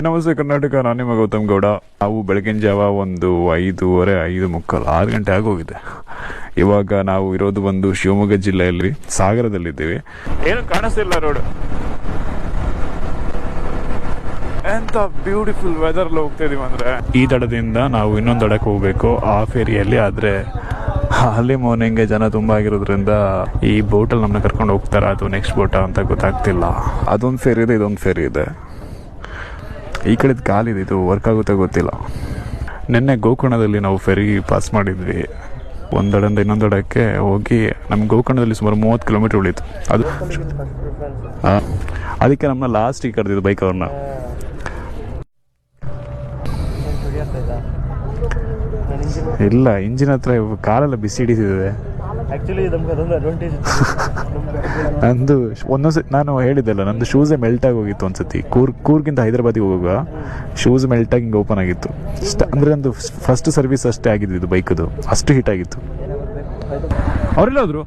ನಮಸ್ತೆ ಕರ್ನಾಟಕ, ನಾನು ನಿಮ್ಮ ಗೌತಮ್ ಗೌಡ. ನಾವು ಬೆಳಗಿನ ಜಾವ ಒಂದು 5:30, 5:45, 6 ಗಂಟೆ ಆಗೋಗಿದೆ. ಇವಾಗ ನಾವು ಇರೋದು ಒಂದು ಶಿವಮೊಗ್ಗ ಜಿಲ್ಲೆಯಲ್ಲಿ ಸಾಗರದಲ್ಲಿದ್ದೀವಿ. ಏನು ಕಾಣಿಸ್ತಿಲ್ಲ ರೋಡ್. ಎಂತ ಬ್ಯೂಟಿಫುಲ್ ವೆದರ್ ಹೋಗ್ತಾ ಇದೀವಿ ಅಂದ್ರೆ. ಈ ದಡದಿಂದ ನಾವು ಇನ್ನೊಂದು ದಡಕ್ಕೆ ಹೋಗ್ಬೇಕು ಆ ಫೇರಿಯಲ್ಲಿ. ಆದ್ರೆ ಅಲ್ಲಿ ಮಾರ್ನಿಂಗ್ ಜನ ತುಂಬಾ ಆಗಿರೋದ್ರಿಂದ ಈ ಬೋಟಲ್ಲಿ ನಮ್ಮನ್ನ ಕರ್ಕೊಂಡು ಹೋಗ್ತಾರ ಅದು ನೆಕ್ಸ್ಟ್ ಬೋಟ ಅಂತ ಗೊತ್ತಾಗ್ತಿಲ್ಲ. ಅದೊಂದು ಫೇರಿ ಇದೆ, ಇದೊಂದು ಫೇರಿ ಇದೆ. ಈ ಕಡೆದು ಕಾಲಿದೆ, ಇದು ವರ್ಕ್ ಆಗುತ್ತೆ ಗೊತ್ತಿಲ್ಲ. ನಿನ್ನೆ ಗೋಕರ್ಣದಲ್ಲಿ ನಾವು ಫೆರಿ ಪಾಸ್ ಮಾಡಿದ್ವಿ. ಒಂದು ದಡದಿಂದ ಇನ್ನೊಂದು ದಡಕ್ಕೆ ಹೋಗಿ ನಮ್ಮ ಗೋಕರ್ಣದಲ್ಲಿ ಸುಮಾರು 30 ಕಿಲೋಮೀಟರ್ ಉಳಿತು. ಅದು ಅದಕ್ಕೆ ನಮ್ಮನ್ನ ಲಾಸ್ಟಿಗೆ ಕರೆದಿದ್ದು ಬೈಕ್ ಅವ್ರನ್ನ. ಇಲ್ಲ, ಇಂಜಿನ್ ಹತ್ರ ಕಾಲೆಲ್ಲ ಬಿಸಿ ಹಿಡಿತಿದೆ. ನಂದು ಒಂದೊಂದ್ಸತಿ ನಾನು ಹೇಳಿದ್ದೆಲ್ಲ, ನಂದು ಶೂಸೇ ಮೆಲ್ಟ್ ಆಗಿ ಹೋಗಿತ್ತು ಒಂದ್ಸತಿ. ಕೂರ್ಗಿಂತ ಹೈದರಾಬಾದಿಗೆ ಹೋಗುವಾಗ ಶೂಸ್ ಮೆಲ್ಟ್ ಆಗಿ ಹಿಂಗೆ ಓಪನ್ ಆಗಿತ್ತು. ಅಂದರೆ ನಂದು ಫಸ್ಟ್ ಸರ್ವಿಸ್ ಅಷ್ಟೇ ಆಗಿದ್ದು ಇದು ಬೈಕದು, ಅಷ್ಟು ಹೀಟ್ ಆಗಿತ್ತು. ಅವರೆಲ್ಲ ಹೋದ್ರು.